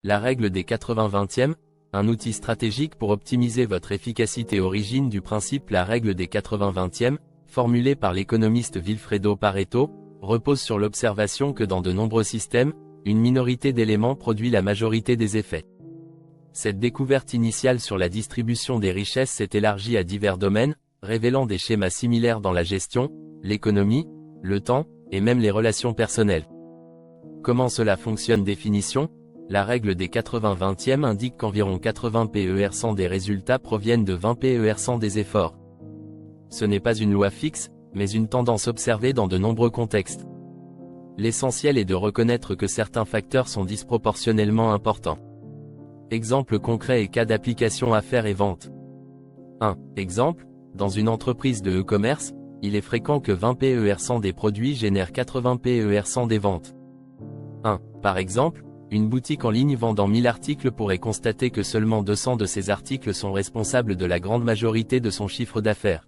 La règle des 80-20e, un outil stratégique pour optimiser votre efficacité. Origine du principe. La règle des 80-20e, formulée par l'économiste Vilfredo Pareto, repose sur l'observation que dans de nombreux systèmes, une minorité d'éléments produit la majorité des effets. Cette découverte initiale sur la distribution des richesses s'est élargie à divers domaines, révélant des schémas similaires dans la gestion, l'économie, le temps, et même les relations personnelles. Comment cela fonctionne? Définition. La règle des 80-20e indique qu'environ 80 PER100 des résultats proviennent de 20 PER100 des efforts. Ce n'est pas une loi fixe, mais une tendance observée dans de nombreux contextes. L'essentiel est de reconnaître que certains facteurs sont disproportionnellement importants. Exemple concret et cas d'application affaires et ventes. 1. Exemple, dans une entreprise de e-commerce, il est fréquent que 20 PER100 des produits génèrent 80 PER100 des ventes. 1. Par exemple, une boutique en ligne vendant 1000 articles pourrait constater que seulement 200 de ces articles sont responsables de la grande majorité de son chiffre d'affaires.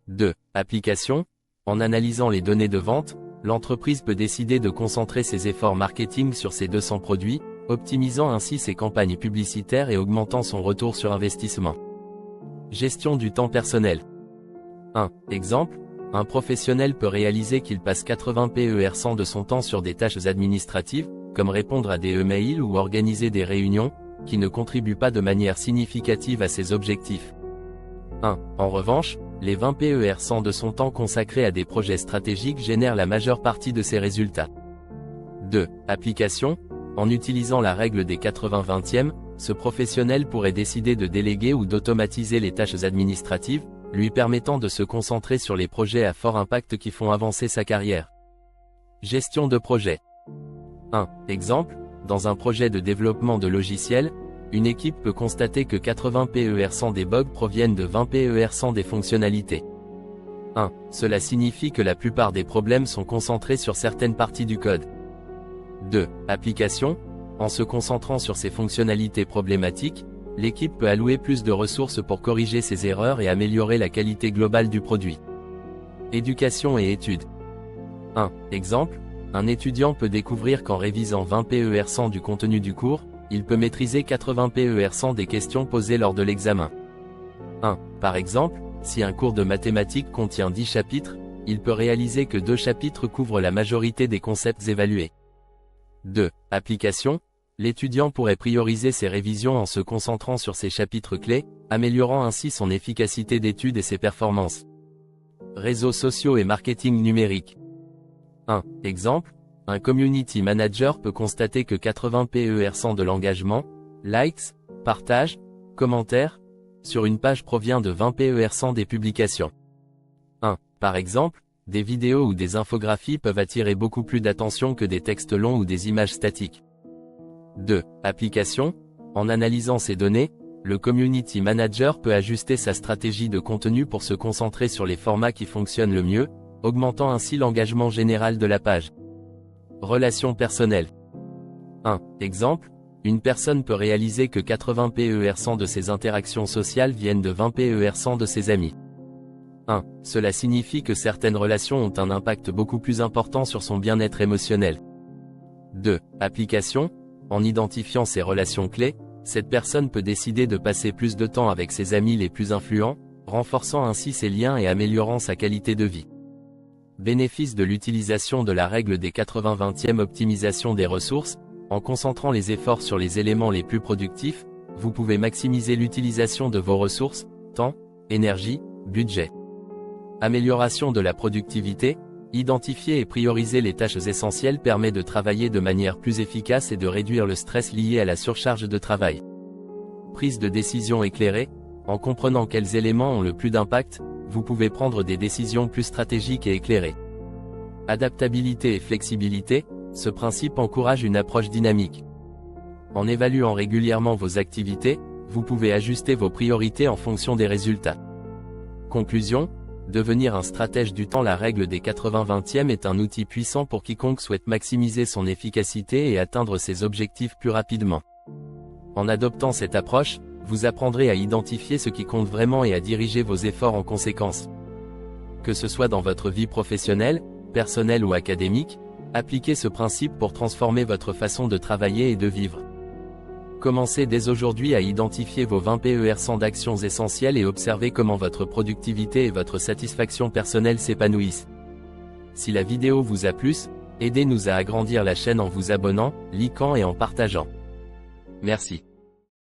2. Application. En analysant les données de vente, l'entreprise peut décider de concentrer ses efforts marketing sur ces 200 produits, optimisant ainsi ses campagnes publicitaires et augmentant son retour sur investissement. Gestion du temps personnel. 1. Exemple, un professionnel peut réaliser qu'il passe 80 PER100 de son temps sur des tâches administratives, comme répondre à des e-mails ou organiser des réunions, qui ne contribuent pas de manière significative à ses objectifs. 1. En revanche, les 20 PER100 de son temps consacrés à des projets stratégiques génèrent la majeure partie de ses résultats. 2. Application. En utilisant la règle des 80-20e, ce professionnel pourrait décider de déléguer ou d'automatiser les tâches administratives, lui permettant de se concentrer sur les projets à fort impact qui font avancer sa carrière. Gestion de projet. 1. Exemple, dans un projet de développement de logiciels, une équipe peut constater que 80 PER100 des bugs proviennent de 20 PER100 des fonctionnalités. 1. Cela signifie que la plupart des problèmes sont concentrés sur certaines parties du code. 2. Application. En se concentrant sur ces fonctionnalités problématiques, l'équipe peut allouer plus de ressources pour corriger ces erreurs et améliorer la qualité globale du produit. Éducation et études. 1. Exemple, un étudiant peut découvrir qu'en révisant 20 PER100 du contenu du cours, il peut maîtriser 80 PER100 des questions posées lors de l'examen. 1. Par exemple, si un cours de mathématiques contient 10 chapitres, il peut réaliser que 2 chapitres couvrent la majorité des concepts évalués. 2. Application. L'étudiant pourrait prioriser ses révisions en se concentrant sur ses chapitres clés, améliorant ainsi son efficacité d'étude et ses performances. Réseaux sociaux et marketing numérique. 1. Exemple, un community manager peut constater que 80 PER100 de l'engagement, likes, partages, commentaires, sur une page provient de 20 PER100 des publications. 1. Par exemple, des vidéos ou des infographies peuvent attirer beaucoup plus d'attention que des textes longs ou des images statiques. 2. Application. En analysant ces données, le community manager peut ajuster sa stratégie de contenu pour se concentrer sur les formats qui fonctionnent le mieux, augmentant ainsi l'engagement général de la page. Relations personnelles. 1. Exemple, une personne peut réaliser que 80 PER100 de ses interactions sociales viennent de 20 PER100 de ses amis. 1. Cela signifie que certaines relations ont un impact beaucoup plus important sur son bien-être émotionnel. 2. Application. En identifiant ces relations clés, cette personne peut décider de passer plus de temps avec ses amis les plus influents, renforçant ainsi ses liens et améliorant sa qualité de vie. Bénéfice de l'utilisation de la règle des 80-20e. Optimisation des ressources. En concentrant les efforts sur les éléments les plus productifs, vous pouvez maximiser l'utilisation de vos ressources, temps, énergie, budget. Amélioration de la productivité. Identifier et prioriser les tâches essentielles permet de travailler de manière plus efficace et de réduire le stress lié à la surcharge de travail. Prise de décision éclairée. En comprenant quels éléments ont le plus d'impact, vous pouvez prendre des décisions plus stratégiques et éclairées. Adaptabilité et flexibilité. Ce principe encourage une approche dynamique. En évaluant régulièrement vos activités, vous pouvez ajuster vos priorités en fonction des résultats. Conclusion. Devenir un stratège du temps. La règle des 80-20e est un outil puissant pour quiconque souhaite maximiser son efficacité et atteindre ses objectifs plus rapidement. En adoptant cette approche, vous apprendrez à identifier ce qui compte vraiment et à diriger vos efforts en conséquence. Que ce soit dans votre vie professionnelle, personnelle ou académique, appliquez ce principe pour transformer votre façon de travailler et de vivre. Commencez dès aujourd'hui à identifier vos 20 PER d'actions essentielles et observez comment votre productivité et votre satisfaction personnelle s'épanouissent. Si la vidéo vous a plu, aidez-nous à agrandir la chaîne en vous abonnant, likant et en partageant. Merci.